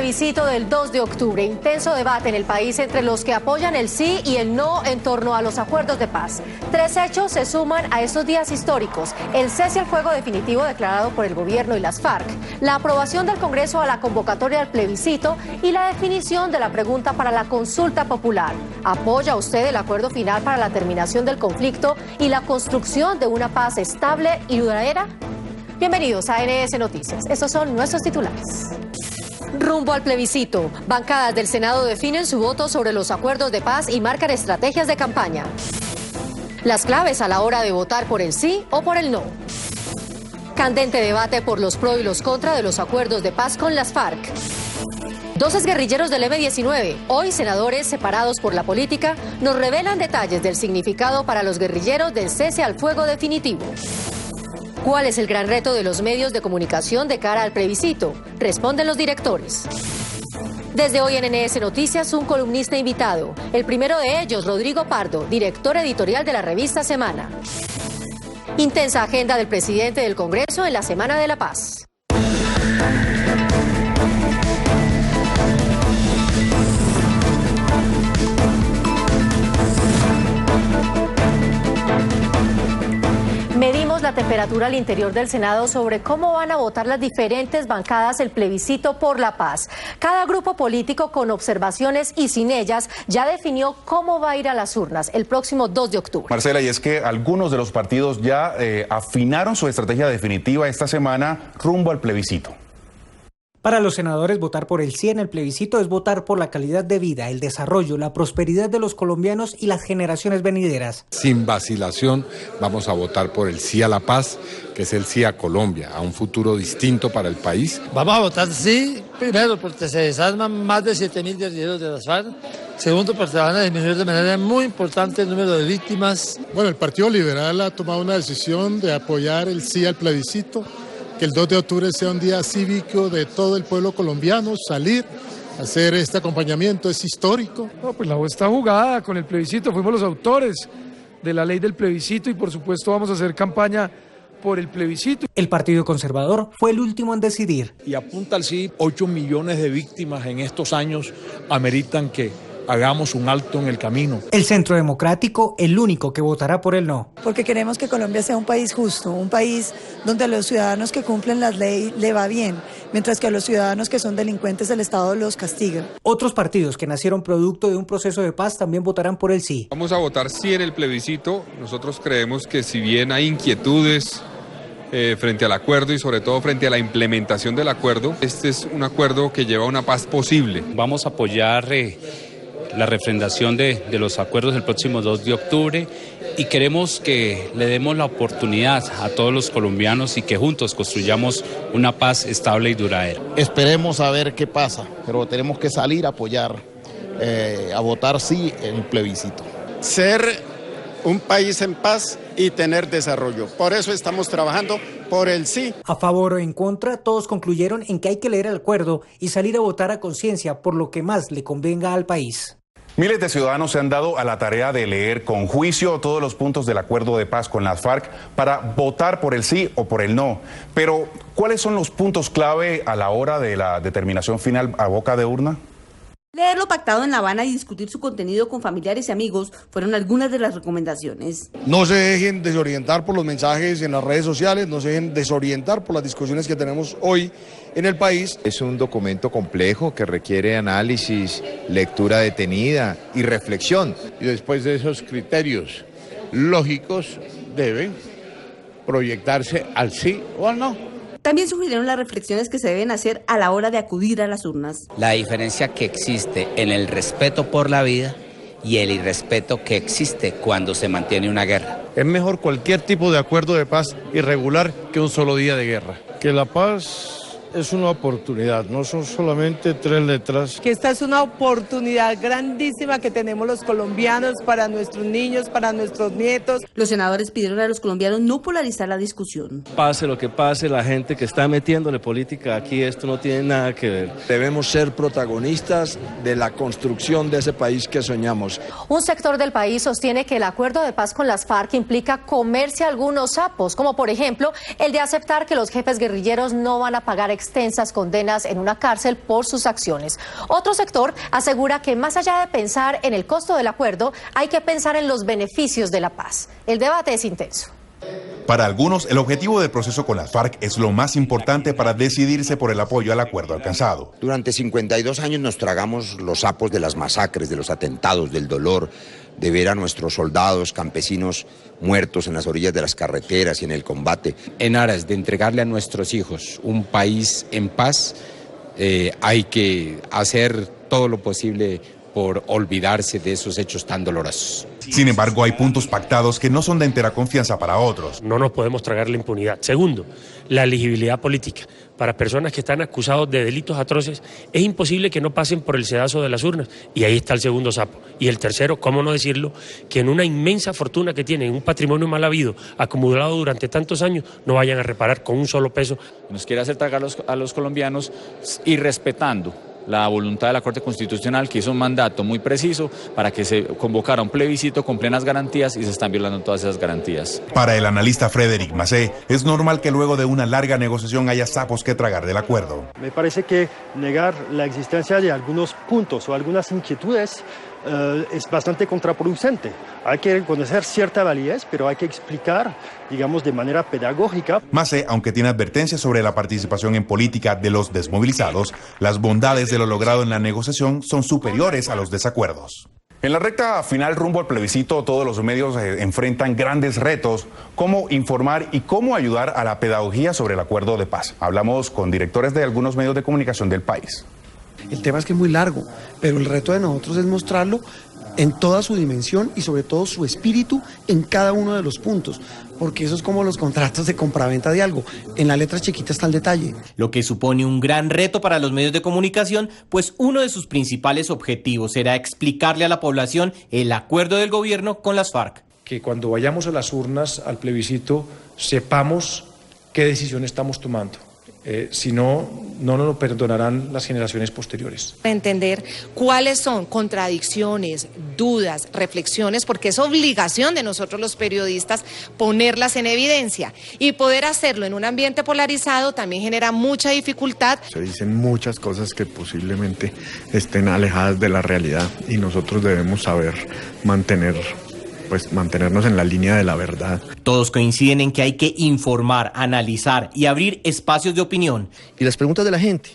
plebiscito del 2 de octubre. Intenso debate en el país entre los que apoyan el sí y el no en torno a los acuerdos de paz. 3 hechos se suman a estos días históricos: el cese al fuego definitivo declarado por el gobierno y las FARC, la aprobación del Congreso a la convocatoria al plebiscito y la definición de la pregunta para la consulta popular. ¿Apoya usted el acuerdo final para la terminación del conflicto y la construcción de una paz estable y duradera? Bienvenidos a NS Noticias. Estos son nuestros titulares. Rumbo al plebiscito. Bancadas del Senado definen su voto sobre los acuerdos de paz y marcan estrategias de campaña. Las claves a la hora de votar por el sí o por el no. Candente debate por los pro y los contra de los acuerdos de paz con las FARC. 12 guerrilleros del M-19, hoy senadores separados por la política, nos revelan detalles del significado para los guerrilleros del cese al fuego definitivo. ¿Cuál es el gran reto de los medios de comunicación de cara al plebiscito? Responden los directores. Desde hoy en NS Noticias, un columnista invitado. El primero de ellos, Rodrigo Pardo, director editorial de la revista Semana. Intensa agenda del presidente del Congreso en la Semana de la Paz. Medimos la temperatura al interior del Senado sobre cómo van a votar las diferentes bancadas el plebiscito por la paz. Cada grupo político, con observaciones y sin ellas, ya definió cómo va a ir a las urnas el próximo 2 de octubre. Marcela, y es que algunos de los partidos ya afinaron su estrategia definitiva esta semana rumbo al plebiscito. Para los senadores, votar por el sí en el plebiscito es votar por la calidad de vida, el desarrollo, la prosperidad de los colombianos y las generaciones venideras. Sin vacilación, vamos a votar por el sí a la paz, que es el sí a Colombia, a un futuro distinto para el país. Vamos a votar sí, primero porque se desarman más de 7.000 guerrilleros de las FARC. Segundo, porque van a disminuir de manera muy importante el número de víctimas. Bueno, el Partido Liberal ha tomado una decisión de apoyar el sí al plebiscito, que el 2 de octubre sea un día cívico de todo el pueblo colombiano, salir, hacer este acompañamiento, es histórico. No, pues la voz está jugada con el plebiscito, fuimos los autores de la ley del plebiscito y por supuesto vamos a hacer campaña por el plebiscito. El Partido Conservador fue el último en decidir. Y apunta al sí, 8 millones de víctimas en estos años ameritan que hagamos un alto en el camino. El Centro Democrático, el único que votará por el no. Porque queremos que Colombia sea un país justo, un país donde a los ciudadanos que cumplen las leyes le va bien, mientras que a los ciudadanos que son delincuentes el Estado los castiga. Otros partidos que nacieron producto de un proceso de paz también votarán por el sí. Vamos a votar sí en el plebiscito. Nosotros creemos que si bien hay inquietudes frente al acuerdo y sobre todo frente a la implementación del acuerdo, este es un acuerdo que lleva a una paz posible. Vamos a apoyar la refrendación de los acuerdos el próximo 2 de octubre y queremos que le demos la oportunidad a todos los colombianos y que juntos construyamos una paz estable y duradera. Esperemos a ver qué pasa, pero tenemos que salir a apoyar, a votar sí en el plebiscito. Ser un país en paz y tener desarrollo. Por eso estamos trabajando por el sí. A favor o en contra, todos concluyeron en que hay que leer el acuerdo y salir a votar a conciencia por lo que más le convenga al país. Miles de ciudadanos se han dado a la tarea de leer con juicio todos los puntos del acuerdo de paz con las FARC para votar por el sí o por el no. Pero, ¿cuáles son los puntos clave a la hora de la determinación final a boca de urna? Leer lo pactado en La Habana y discutir su contenido con familiares y amigos fueron algunas de las recomendaciones. No se dejen desorientar por los mensajes en las redes sociales, no se dejen desorientar por las discusiones que tenemos hoy en el país. Es un documento complejo que requiere análisis, lectura detenida y reflexión. Y después de esos criterios lógicos deben proyectarse al sí o al no. También sugirieron las reflexiones que se deben hacer a la hora de acudir a las urnas. La diferencia que existe en el respeto por la vida y el irrespeto que existe cuando se mantiene una guerra. Es mejor cualquier tipo de acuerdo de paz irregular que un solo día de guerra. Que la paz es una oportunidad, no son solamente 3 letras. Que esta es una oportunidad grandísima que tenemos los colombianos para nuestros niños, para nuestros nietos. Los senadores pidieron a los colombianos no polarizar la discusión. Pase lo que pase, la gente que está metiéndole política aquí, esto no tiene nada que ver. Debemos ser protagonistas de la construcción de ese país que soñamos. Un sector del país sostiene que el acuerdo de paz con las FARC implica comerse algunos sapos, como por ejemplo el de aceptar que los jefes guerrilleros no van a pagar exentos extensas condenas en una cárcel por sus acciones. Otro sector asegura que más allá de pensar en el costo del acuerdo, hay que pensar en los beneficios de la paz. El debate es intenso. Para algunos, el objetivo del proceso con las FARC es lo más importante para decidirse por el apoyo al acuerdo alcanzado. Durante 52 años nos tragamos los sapos de las masacres, de los atentados, del dolor, de ver a nuestros soldados, campesinos muertos en las orillas de las carreteras y en el combate. En aras de entregarle a nuestros hijos un país en paz, hay que hacer todo lo posible por olvidarse de esos hechos tan dolorosos. Sin embargo, hay puntos pactados que no son de entera confianza para otros. No nos podemos tragar la impunidad. Segundo, la elegibilidad política. Para personas que están acusados de delitos atroces, es imposible que no pasen por el sedazo de las urnas. Y ahí está el segundo sapo. Y el tercero, cómo no decirlo, que en una inmensa fortuna que tienen, un patrimonio mal habido, acumulado durante tantos años, no vayan a reparar con un solo peso. Nos quiere hacer tragar a los colombianos y respetando la voluntad de la Corte Constitucional, que hizo un mandato muy preciso para que se convocara un plebiscito con plenas garantías, y se están violando todas esas garantías. Para el analista Frédéric Macé, es normal que luego de una larga negociación haya sapos que tragar del acuerdo. Me parece que negar la existencia de algunos puntos o algunas inquietudes es bastante contraproducente. Hay que reconocer cierta validez, pero hay que explicar, digamos, de manera pedagógica. Macé, aunque tiene advertencias sobre la participación en política de los desmovilizados, las bondades de lo logrado en la negociación son superiores a los desacuerdos. En la recta final rumbo al plebiscito, todos los medios enfrentan grandes retos, cómo informar y cómo ayudar a la pedagogía sobre el acuerdo de paz. Hablamos con directores de algunos medios de comunicación del país. El tema es que es muy largo, pero el reto de nosotros es mostrarlo en toda su dimensión y sobre todo su espíritu en cada uno de los puntos, porque eso es como los contratos de compraventa de algo, en la letra chiquita está el detalle. Lo que supone un gran reto para los medios de comunicación, pues uno de sus principales objetivos será explicarle a la población el acuerdo del gobierno con las FARC. Que cuando vayamos a las urnas, al plebiscito, sepamos qué decisión estamos tomando. Si no, no nos lo perdonarán las generaciones posteriores. Entender cuáles son contradicciones, dudas, reflexiones, porque es obligación de nosotros los periodistas ponerlas en evidencia, y poder hacerlo en un ambiente polarizado también genera mucha dificultad. Se dicen muchas cosas que posiblemente estén alejadas de la realidad, y nosotros debemos saber mantenernos en la línea de la verdad. Todos coinciden en que hay que informar, analizar y abrir espacios de opinión. Y las preguntas de la gente,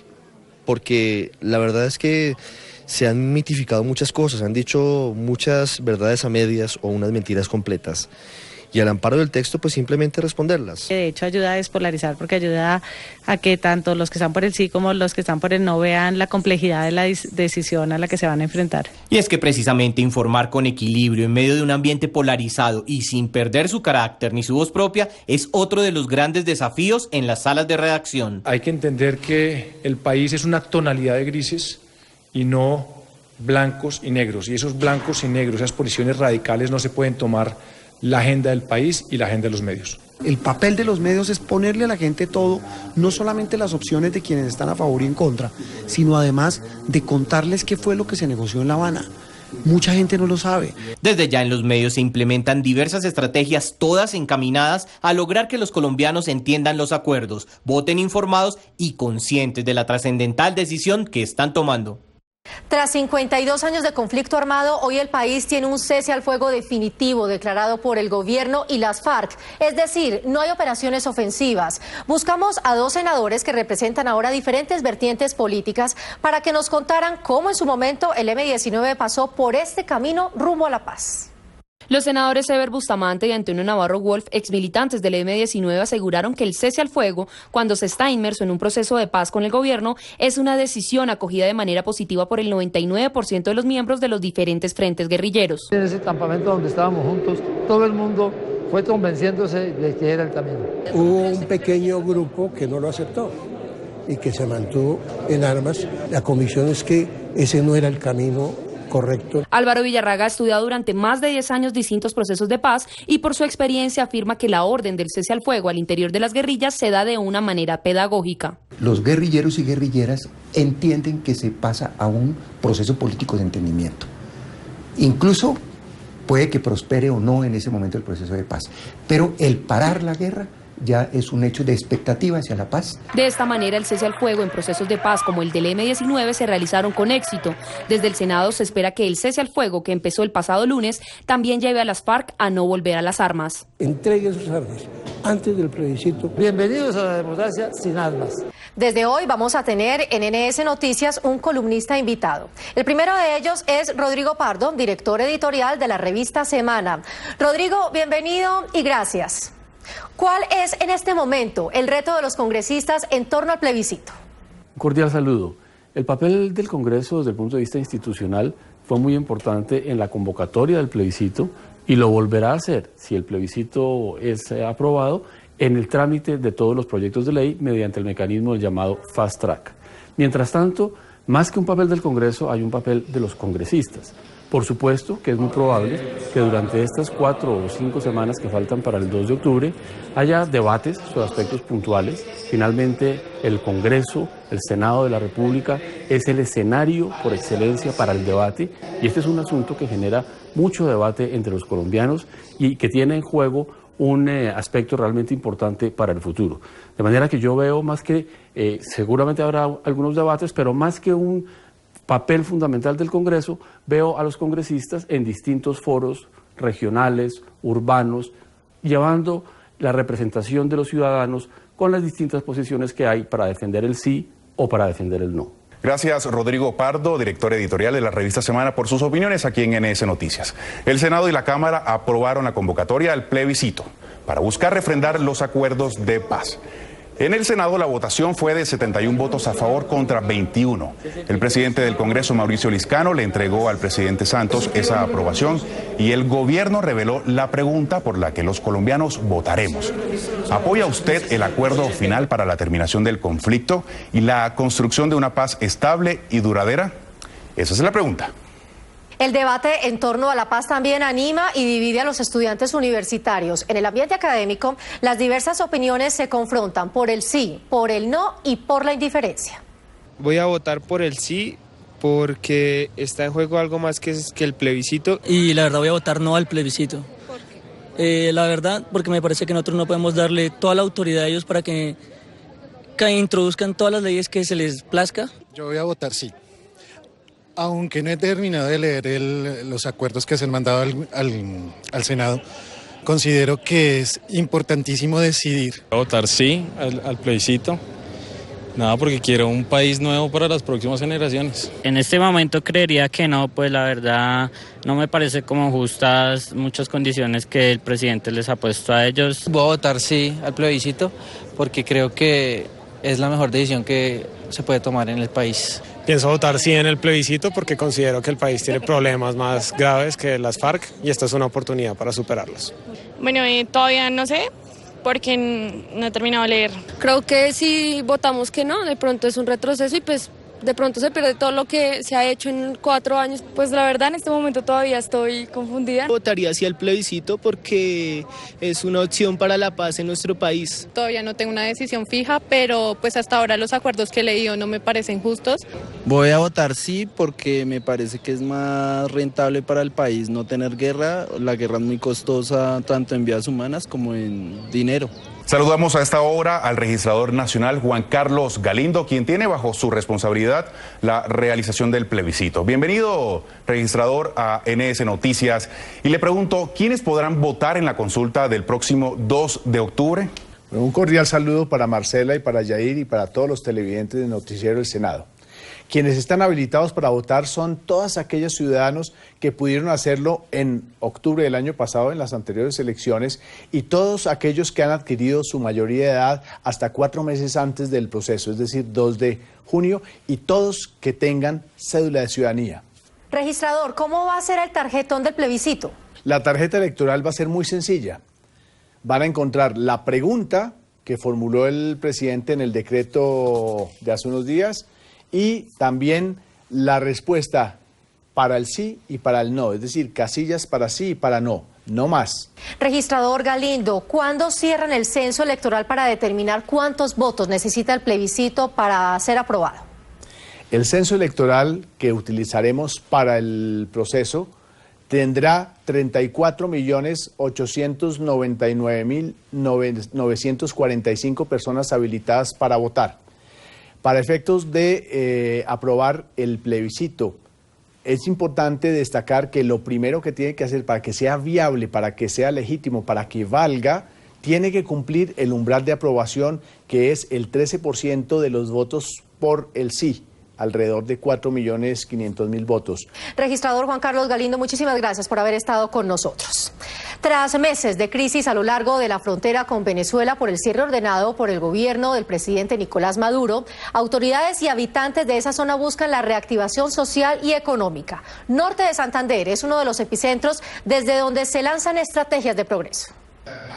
porque la verdad es que se han mitificado muchas cosas, se han dicho muchas verdades a medias o unas mentiras completas. Y al amparo del texto, pues simplemente responderlas. De hecho, ayuda a despolarizar, porque ayuda a que tanto los que están por el sí como los que están por el no vean la complejidad de la decisión a la que se van a enfrentar. Y es que precisamente informar con equilibrio en medio de un ambiente polarizado y sin perder su carácter ni su voz propia es otro de los grandes desafíos en las salas de redacción. Hay que entender que el país es una tonalidad de grises y no blancos y negros. Y esos blancos y negros, esas posiciones radicales no se pueden tomar la agenda del país y la agenda de los medios. El papel de los medios es ponerle a la gente todo, no solamente las opciones de quienes están a favor y en contra, sino además de contarles qué fue lo que se negoció en La Habana. Mucha gente no lo sabe. Desde ya en los medios se implementan diversas estrategias, todas encaminadas a lograr que los colombianos entiendan los acuerdos, voten informados y conscientes de la trascendental decisión que están tomando. Tras 52 años de conflicto armado, hoy el país tiene un cese al fuego definitivo declarado por el gobierno y las FARC. Es decir, no hay operaciones ofensivas. Buscamos a dos senadores que representan ahora diferentes vertientes políticas para que nos contaran cómo en su momento el M-19 pasó por este camino rumbo a la paz. Los senadores Eber Bustamante y Antonio Navarro Wolf, exmilitantes del M-19, aseguraron que el cese al fuego, cuando se está inmerso en un proceso de paz con el gobierno, es una decisión acogida de manera positiva por el 99% de los miembros de los diferentes frentes guerrilleros. En ese campamento donde estábamos juntos, todo el mundo fue convenciéndose de que era el camino. Hubo un pequeño grupo que no lo aceptó y que se mantuvo en armas. La convicción es que ese no era el camino correcto. Álvaro Villarraga ha estudiado durante más de 10 años distintos procesos de paz y por su experiencia afirma que la orden del cese al fuego al interior de las guerrillas se da de una manera pedagógica. Los guerrilleros y guerrilleras entienden que se pasa a un proceso político de entendimiento. Incluso puede que prospere o no en ese momento el proceso de paz, pero el parar la guerra ya es un hecho de expectativa hacia la paz. De esta manera, el cese al fuego en procesos de paz como el del M-19 se realizaron con éxito. Desde el Senado se espera que el cese al fuego que empezó el pasado lunes también lleve a las FARC a no volver a las armas. Entreguen sus armas antes del plebiscito. Bienvenidos a la democracia sin armas. Desde hoy vamos a tener en NS Noticias un columnista invitado. El primero de ellos es Rodrigo Pardo, director editorial de la revista Semana. Rodrigo, bienvenido y gracias. ¿Cuál es en este momento el reto de los congresistas en torno al plebiscito? Un cordial saludo. El papel del Congreso desde el punto de vista institucional fue muy importante en la convocatoria del plebiscito y lo volverá a hacer si el plebiscito es aprobado en el trámite de todos los proyectos de ley mediante el mecanismo llamado Fast Track. Mientras tanto, más que un papel del Congreso, hay un papel de los congresistas. Por supuesto que es muy probable que durante estas 4 o 5 semanas que faltan para el 2 de octubre haya debates sobre aspectos puntuales. Finalmente, el Congreso, el Senado de la República, es el escenario por excelencia para el debate y este es un asunto que genera mucho debate entre los colombianos y que tiene en juego un aspecto realmente importante para el futuro. De manera que yo veo más que, seguramente habrá algunos debates, pero más que un papel fundamental del Congreso, veo a los congresistas en distintos foros regionales, urbanos, llevando la representación de los ciudadanos con las distintas posiciones que hay para defender el sí o para defender el no. Gracias, Rodrigo Pardo, director editorial de la revista Semana, por sus opiniones aquí en NS Noticias. El Senado y la Cámara aprobaron la convocatoria al plebiscito para buscar refrendar los acuerdos de paz. En el Senado la votación fue de 71 votos a favor contra 21. El presidente del Congreso, Mauricio Liscano, le entregó al presidente Santos esa aprobación y el gobierno reveló la pregunta por la que los colombianos votaremos. ¿Apoya usted el acuerdo final para la terminación del conflicto y la construcción de una paz estable y duradera? Esa es la pregunta. El debate en torno a la paz también anima y divide a los estudiantes universitarios. En el ambiente académico, las diversas opiniones se confrontan por el sí, por el no y por la indiferencia. Voy a votar por el sí porque está en juego algo más que el plebiscito. Y la verdad voy a votar no al plebiscito. ¿Por qué? La verdad, porque me parece que nosotros no podemos darle toda la autoridad a ellos para que introduzcan todas las leyes que se les plazca. Yo voy a votar sí. Aunque no he terminado de leer los acuerdos que se han mandado al Senado, considero que es importantísimo decidir. Voy a votar sí al plebiscito. Nada, porque quiero un país nuevo para las próximas generaciones. En este momento creería que no, pues la verdad no me parece como justas muchas condiciones que el presidente les ha puesto a ellos. Voy a votar sí al plebiscito porque creo que es la mejor decisión que se puede tomar en el país. Pienso votar sí en el plebiscito porque considero que el país tiene problemas más graves que las FARC y esta es una oportunidad para superarlos. Bueno, todavía no sé porque no he terminado de leer. Creo que si votamos que no, de pronto es un retroceso y pues de pronto se pierde todo lo que se ha hecho en 4 años. Pues la verdad en este momento todavía estoy confundida. Votaría sí al plebiscito porque es una opción para la paz en nuestro país. Todavía no tengo una decisión fija, pero pues hasta ahora los acuerdos que he leído no me parecen justos. Voy a votar sí porque me parece que es más rentable para el país no tener guerra. La guerra es muy costosa tanto en vidas humanas como en dinero. Saludamos a esta hora al registrador nacional Juan Carlos Galindo, quien tiene bajo su responsabilidad la realización del plebiscito. Bienvenido, registrador, a NS Noticias. Y le pregunto, ¿quiénes podrán votar en la consulta del próximo 2 de octubre? Un cordial saludo para Marcela y para Yair y para todos los televidentes del Noticiero del Senado. Quienes están habilitados para votar son todos aquellos ciudadanos que pudieron hacerlo en octubre del año pasado en las anteriores elecciones y todos aquellos que han adquirido su mayoría de edad hasta 4 meses antes del proceso, es decir, 2 de junio, y todos que tengan cédula de ciudadanía. Registrador, ¿cómo va a ser el tarjetón del plebiscito? La tarjeta electoral va a ser muy sencilla. Van a encontrar la pregunta que formuló el presidente en el decreto de hace unos días, y también la respuesta para el sí y para el no, es decir, casillas para sí y para no, no más. Registrador Galindo, ¿cuándo cierran el censo electoral para determinar cuántos votos necesita el plebiscito para ser aprobado? El censo electoral que utilizaremos para el proceso tendrá 34.899.945 personas habilitadas para votar. Para efectos de aprobar el plebiscito, es importante destacar que lo primero que tiene que hacer para que sea viable, para que sea legítimo, para que valga, tiene que cumplir el umbral de aprobación, que es el 13% de los votos por el sí, alrededor de 4.500.000 votos. Registrador Juan Carlos Galindo, muchísimas gracias por haber estado con nosotros. Tras meses de crisis a lo largo de la frontera con Venezuela por el cierre ordenado por el gobierno del presidente Nicolás Maduro, autoridades y habitantes de esa zona buscan la reactivación social y económica. Norte de Santander es uno de los epicentros desde donde se lanzan estrategias de progreso.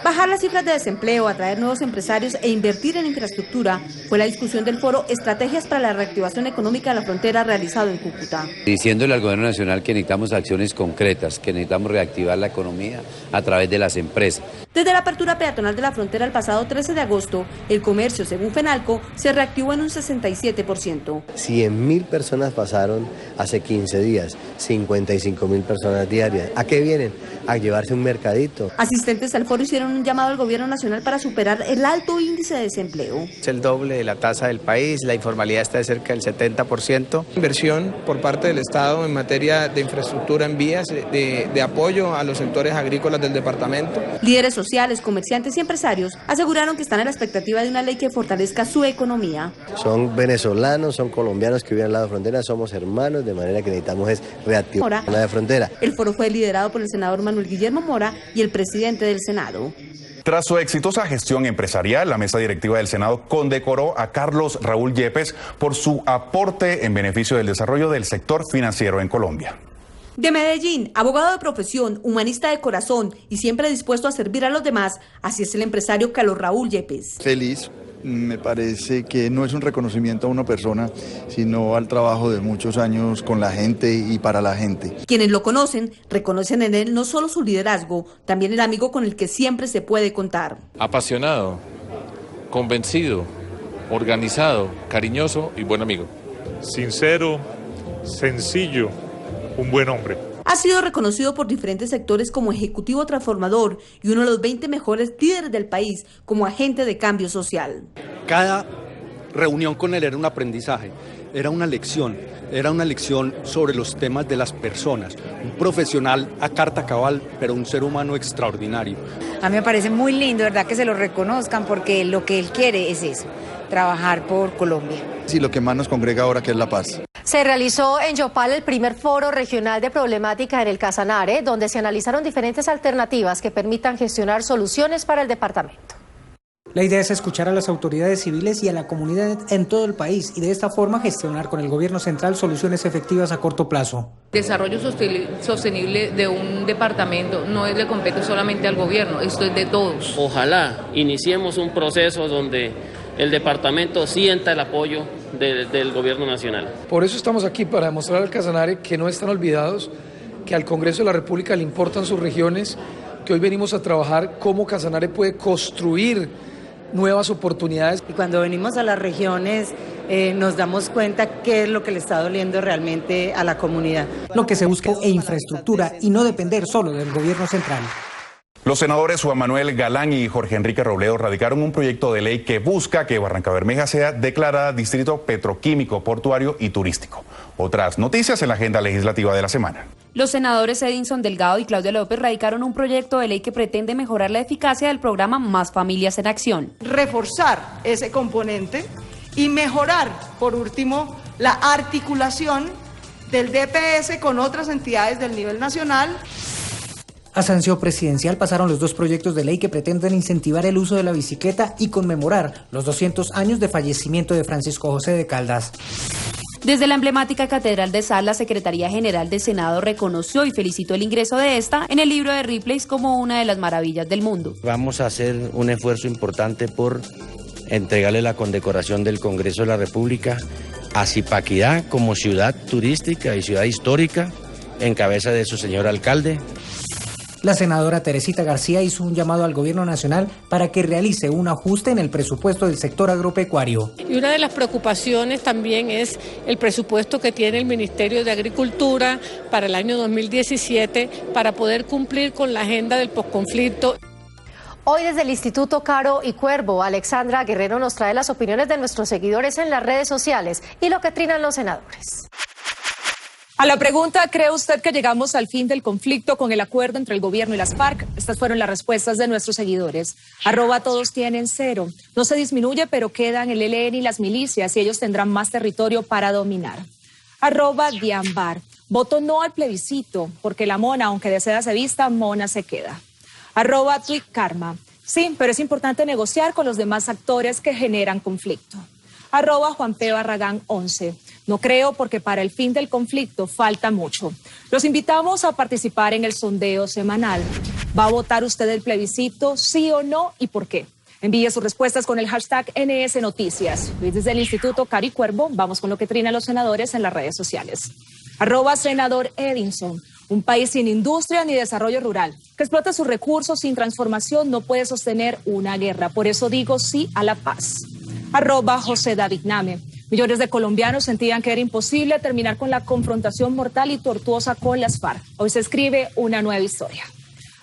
Bajar las cifras de desempleo, atraer nuevos empresarios e invertir en infraestructura fue la discusión del foro Estrategias para la Reactivación Económica de la Frontera realizado en Cúcuta. Diciéndole al gobierno nacional que necesitamos acciones concretas, que necesitamos reactivar la economía a través de las empresas. Desde la apertura peatonal de la frontera el pasado 13 de agosto, el comercio, según FENALCO, se reactivó en un 67%. 100.000 personas pasaron hace 15 días, 55.000 personas diarias. ¿A qué vienen? A llevarse un mercadito. Asistentes al foro hicieron un llamado al gobierno nacional para superar el alto índice de desempleo. Es el doble de la tasa del país, la informalidad está de cerca del 70%. Inversión por parte del Estado en materia de infraestructura en vías, de apoyo a los sectores agrícolas del departamento. Líderes sociales, comerciantes y empresarios aseguraron que están a la expectativa de una ley que fortalezca su economía. Son venezolanos, son colombianos que viven al lado de la frontera, somos hermanos, de manera que necesitamos es reactivar la frontera. El foro fue liderado por el senador Manuel Guillermo Mora y el presidente del Senado. Tras su exitosa gestión empresarial, la mesa directiva del Senado condecoró a Carlos Raúl Yepes por su aporte en beneficio del desarrollo del sector financiero en Colombia. De Medellín, abogado de profesión, humanista de corazón y siempre dispuesto a servir a los demás, así es el empresario Carlos Raúl Yepes. Feliz, me parece que no es un reconocimiento a una persona, sino al trabajo de muchos años con la gente y para la gente. Quienes lo conocen, reconocen en él no solo su liderazgo, también el amigo con el que siempre se puede contar. Apasionado, convencido, organizado, cariñoso y buen amigo. Sincero, sencillo. Un buen hombre. Ha sido reconocido por diferentes sectores como ejecutivo transformador y uno de los 20 mejores líderes del país como agente de cambio social. Cada reunión con él era un aprendizaje, era una lección sobre los temas de las personas. Un profesional a carta cabal, pero un ser humano extraordinario. A mí me parece muy lindo, ¿verdad?, que se lo reconozcan porque lo que él quiere es eso, trabajar por Colombia. Sí, lo que más nos congrega ahora que es la paz. Se realizó en Yopal el primer foro regional de problemática en el Casanare, donde se analizaron diferentes alternativas que permitan gestionar soluciones para el departamento. La idea es escuchar a las autoridades civiles y a la comunidad en todo el país y de esta forma gestionar con el gobierno central soluciones efectivas a corto plazo. Desarrollo sostenible de un departamento no le compete solamente al gobierno, esto es de todos. Ojalá iniciemos un proceso donde el departamento sienta el apoyo del gobierno nacional. Por eso estamos aquí, para demostrar al Casanare que no están olvidados, que al Congreso de la República le importan sus regiones, que hoy venimos a trabajar cómo Casanare puede construir nuevas oportunidades. Y cuando venimos a las regiones nos damos cuenta qué es lo que le está doliendo realmente a la comunidad. Lo que se busca es infraestructura y no depender solo del gobierno central. Los senadores Juan Manuel Galán y Jorge Enrique Robledo radicaron un proyecto de ley que busca que Barrancabermeja sea declarada distrito petroquímico, portuario y turístico. Otras noticias en la agenda legislativa de la semana. Los senadores Edinson Delgado y Claudia López radicaron un proyecto de ley que pretende mejorar la eficacia del programa Más Familias en Acción. Reforzar ese componente y mejorar, por último, la articulación del DPS con otras entidades del nivel nacional. A sanción presidencial pasaron los dos proyectos de ley que pretenden incentivar el uso de la bicicleta y conmemorar los 200 años de fallecimiento de Francisco José de Caldas. Desde la emblemática Catedral de Sal, la Secretaría General del Senado reconoció y felicitó el ingreso de esta en el libro de Ripley's como una de las maravillas del mundo. Vamos a hacer un esfuerzo importante por entregarle la condecoración del Congreso de la República a Zipaquirá como ciudad turística y ciudad histórica en cabeza de su señor alcalde. La senadora Teresita García hizo un llamado al gobierno nacional para que realice un ajuste en el presupuesto del sector agropecuario. Y una de las preocupaciones también es el presupuesto que tiene el Ministerio de Agricultura para el año 2017 para poder cumplir con la agenda del posconflicto. Hoy desde el Instituto Caro y Cuervo, Alexandra Guerrero nos trae las opiniones de nuestros seguidores en las redes sociales y lo que trinan los senadores. A la pregunta, ¿cree usted que llegamos al fin del conflicto con el acuerdo entre el gobierno y las FARC? Estas fueron las respuestas de nuestros seguidores. @todos tienen 0. No se disminuye, pero quedan el ELN y las milicias y ellos tendrán más territorio para dominar. @Diambar. Voto no al plebiscito, porque la mona, aunque de seda se vista, mona se queda. @Tweetkarma. Sí, pero es importante negociar con los demás actores que generan conflicto. @Juan P. Barragán 11. No creo porque para el fin del conflicto falta mucho. Los invitamos a participar en el sondeo semanal. ¿Va a votar usted el plebiscito, sí o no, y por qué? Envíe sus respuestas con el hashtag NS Noticias. Desde el Instituto Caro y Cuervo, vamos con lo que trinan los senadores en las redes sociales. @senador Edinson. Un país sin industria ni desarrollo rural, que explota sus recursos sin transformación, no puede sostener una guerra. Por eso digo sí a la paz. @José David Name. Millones de colombianos sentían que era imposible terminar con la confrontación mortal y tortuosa con las FARC. Hoy se escribe una nueva historia.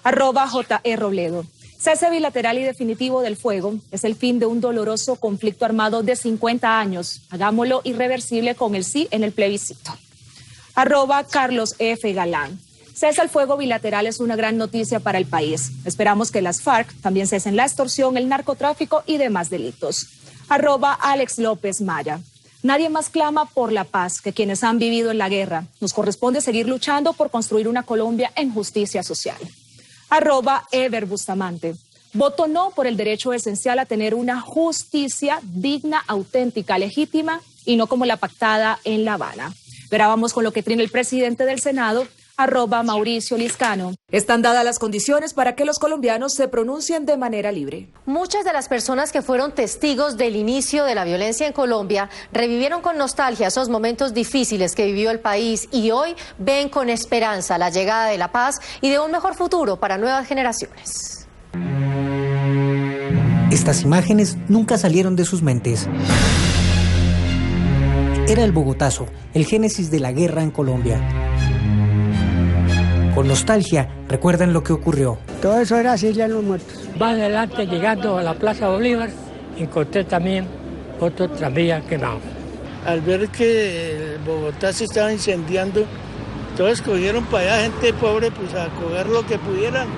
@JE Robledo. Cese bilateral y definitivo del fuego es el fin de un doloroso conflicto armado de 50 años. Hagámoslo irreversible con el sí en el plebiscito. @Carlos F. Galán. Cesa el fuego bilateral es una gran noticia para el país. Esperamos que las FARC también cesen la extorsión, el narcotráfico y demás delitos. @Alex López Maya. Nadie más clama por la paz que quienes han vivido en la guerra. Nos corresponde seguir luchando por construir una Colombia en justicia social. @Ever Bustamante. Voto no por el derecho esencial a tener una justicia digna, auténtica, legítima y no como la pactada en La Habana. Grabamos con lo que trina el presidente del Senado, @Mauricio Liscano. Están dadas las condiciones para que los colombianos se pronuncien de manera libre. Muchas de las personas que fueron testigos del inicio de la violencia en Colombia revivieron con nostalgia esos momentos difíciles que vivió el país y hoy ven con esperanza la llegada de la paz y de un mejor futuro para nuevas generaciones. Estas imágenes nunca salieron de sus mentes. Era el Bogotazo, el génesis de la guerra en Colombia. Con nostalgia, recuerdan lo que ocurrió. Todo eso era así ya en los muertos. Más adelante, llegando a la Plaza Bolívar, encontré también otro tranvía quemado. Al ver que Bogotá se estaba incendiando, todos cogieron para allá, gente pobre, pues a coger lo que pudieran.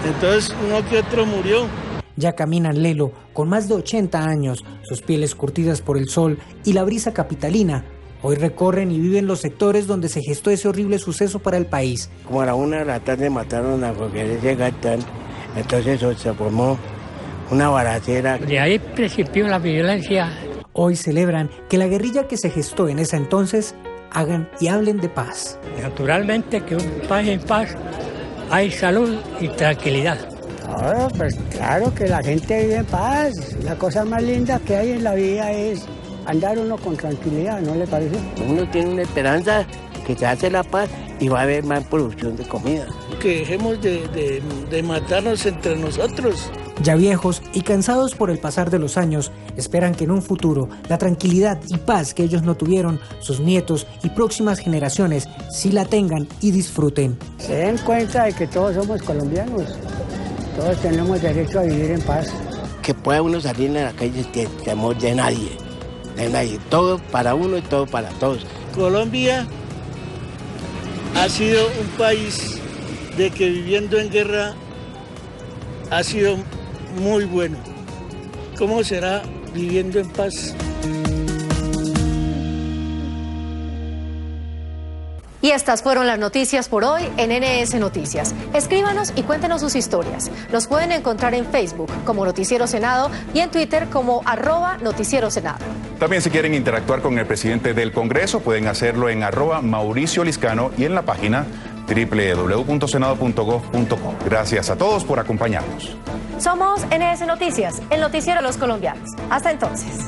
Entonces uno que otro murió. Ya caminan lelo, con más de 80 años, sus pieles curtidas por el sol y la brisa capitalina. Hoy recorren y viven los sectores donde se gestó ese horrible suceso para el país. Como a la 1 de la tarde mataron a Jorge Gaitán, entonces se formó una balacera. De ahí principió la violencia. Hoy celebran que la guerrilla que se gestó en ese entonces hagan y hablen de paz. Naturalmente que un país en paz hay salud y tranquilidad. Pues claro que la gente vive en paz. La cosa más linda que hay en la vida es andar uno con tranquilidad, ¿no le parece? Uno tiene una esperanza que se hace la paz y va a haber más producción de comida. Que dejemos de matarnos entre nosotros. Ya viejos y cansados por el pasar de los años, esperan que en un futuro la tranquilidad y paz que ellos no tuvieron, sus nietos y próximas generaciones sí la tengan y disfruten. Se den cuenta de que todos somos colombianos, todos tenemos derecho a vivir en paz. Que pueda uno salir en la calle sin temor de nadie. Todo para uno y todo para todos. Colombia ha sido un país de que viviendo en guerra ha sido muy bueno. ¿Cómo será viviendo en paz? Y estas fueron las noticias por hoy en NS Noticias. Escríbanos y cuéntenos sus historias. Nos pueden encontrar en Facebook como Noticiero Senado y en Twitter como @Noticiero Senado. También si quieren interactuar con el presidente del Congreso pueden hacerlo en @Mauricio Liscano y en la página www.senado.gov.co. Gracias a todos por acompañarnos. Somos NS Noticias, el noticiero de los colombianos. Hasta entonces.